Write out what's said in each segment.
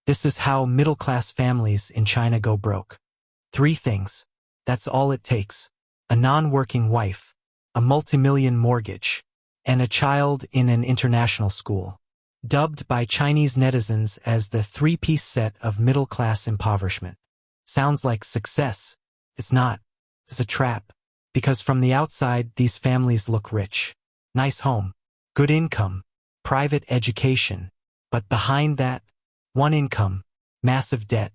This is how middle-class families in China go broke. 3 things. That's all it takes. A non-working wife, a multi-million mortgage, and a child in an international school. Dubbed by Chinese netizens as the 3-piece set of middle-class impoverishment. Sounds like success. It's not. It's a trap. Because from the outside, these families look rich. Nice home, good income, private education. But behind that, one income, massive debt,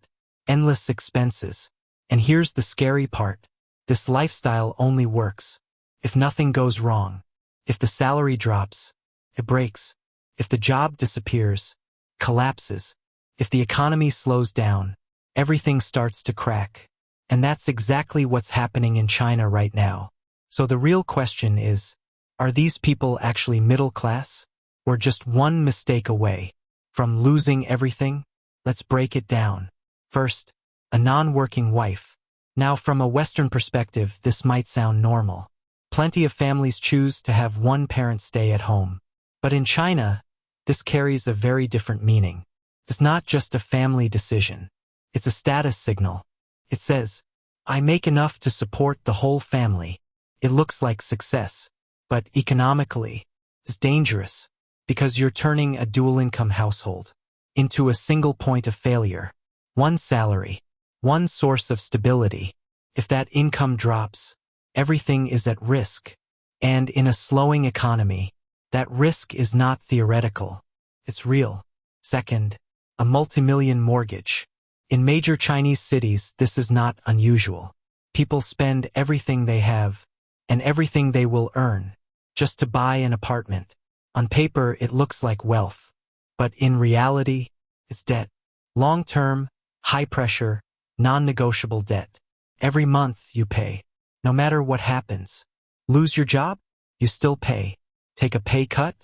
endless expenses. And here's the scary part. This lifestyle only works if nothing goes wrong. If the salary drops, it breaks. If the job disappears, collapses. If the economy slows down, everything starts to crack. And that's exactly what's happening in China right now. So the real question is, are these people actually middle class? Or just one mistake away from losing everything? Let's break it down. First, a non-working wife. Now from a Western perspective, this might sound normal. Plenty of families choose to have one parent stay at home. But in China, this carries a very different meaning. It's not just a family decision. It's a status signal. It says, I make enough to support the whole family. It looks like success, but economically, it's dangerous because you're turning a dual-income household into a single point of failure. One salary, one source of stability. If that income drops, everything is at risk. And in a slowing economy, that risk is not theoretical. It's real. Second, a multi-million mortgage. In major Chinese cities, this is not unusual. People spend everything they have and everything they will earn just to buy an apartment. On paper, it looks like wealth, but in reality, it's debt. Long-term, high-pressure, non-negotiable debt. Every month you pay, no matter what happens. Lose your job? You still pay. Take a pay cut?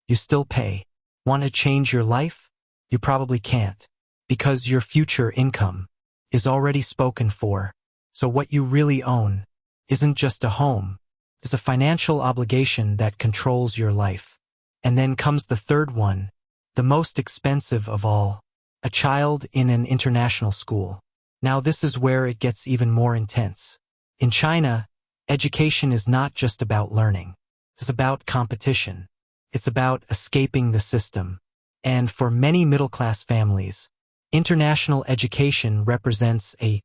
You still pay. Want to change your life? You probably can't, because your future income is already spoken for. So what you really own isn't just a home. It's a financial obligation that controls your life. And then comes the third one, the most expensive of all, a child in an international school. Now this is where it gets even more intense. In China, education is not just about learning. It's about competition. It's about escaping the system. And for many middle-class families, international education represents a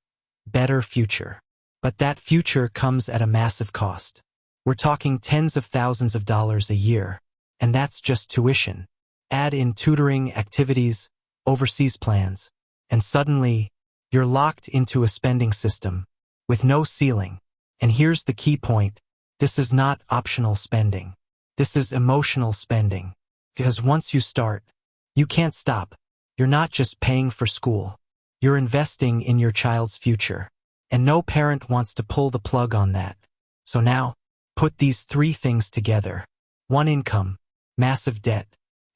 better future. But that future comes at a massive cost. We're talking tens of thousands of dollars a year. And that's just tuition. Add in tutoring, activities, overseas plans, and suddenly, you're locked into a spending system with no ceiling. And here's the key point. This is not optional spending. This is emotional spending. Because once you start, you can't stop. You're not just paying for school. You're investing in your child's future. And no parent wants to pull the plug on that. So now, put these 3 things together. One income, massive debt,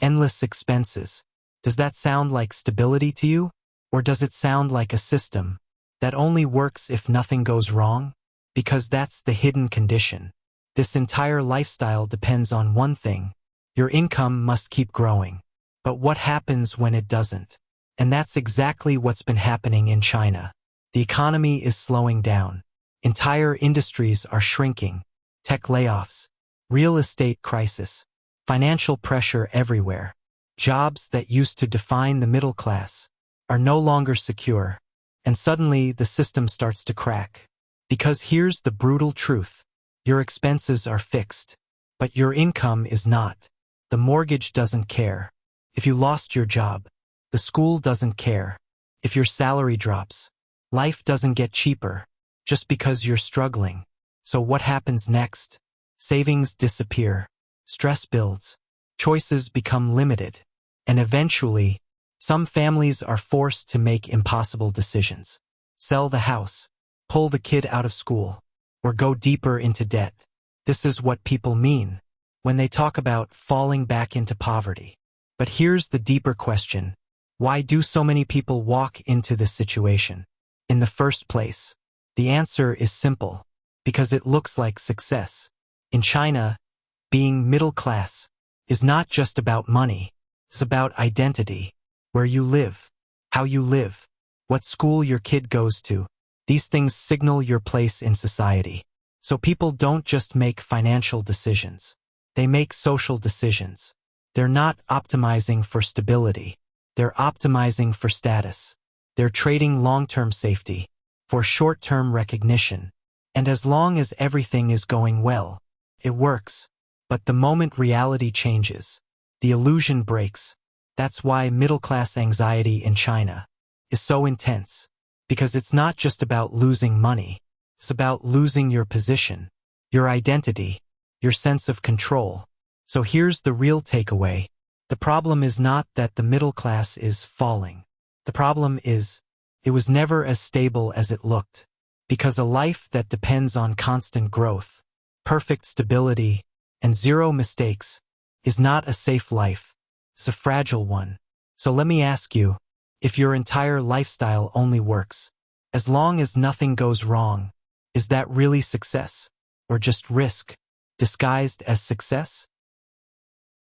endless expenses. Does that sound like stability to you? Or does it sound like a system that only works if nothing goes wrong? Because that's the hidden condition. This entire lifestyle depends on one thing. Your income must keep growing. But what happens when it doesn't? And that's exactly what's been happening in China. The economy is slowing down. Entire industries are shrinking. Tech layoffs, real estate crisis, financial pressure everywhere. Jobs that used to define the middle class are no longer secure. And suddenly the system starts to crack. Because here's the brutal truth. Your expenses are fixed, but your income is not. The mortgage doesn't care. If you lost your job, the school doesn't care. If your salary drops, life doesn't get cheaper just because you're struggling. So what happens next? Savings disappear. Stress builds. Choices become limited. And eventually, some families are forced to make impossible decisions. Sell the house, pull the kid out of school, or go deeper into debt. This is what people mean when they talk about falling back into poverty. But here's the deeper question. Why do so many people walk into this situation? In the first place, the answer is simple. Because it looks like success. In China, being middle class is not just about money. It's about identity, where you live, how you live, what school your kid goes to. These things signal your place in society. So people don't just make financial decisions. They make social decisions. They're not optimizing for stability. They're optimizing for status. They're trading long-term safety for short-term recognition. And as long as everything is going well, it works. But the moment reality changes, the illusion breaks. That's why middle-class anxiety in China is so intense. Because it's not just about losing money. It's about losing your position, your identity, your sense of control. So here's the real takeaway. The problem is not that the middle class is falling. The problem is, it was never as stable as it looked. Because a life that depends on constant growth, perfect stability, and zero mistakes is not a safe life. It's a fragile one. So let me ask you, if your entire lifestyle only works, as long as nothing goes wrong, is that really success? Or just risk, disguised as success?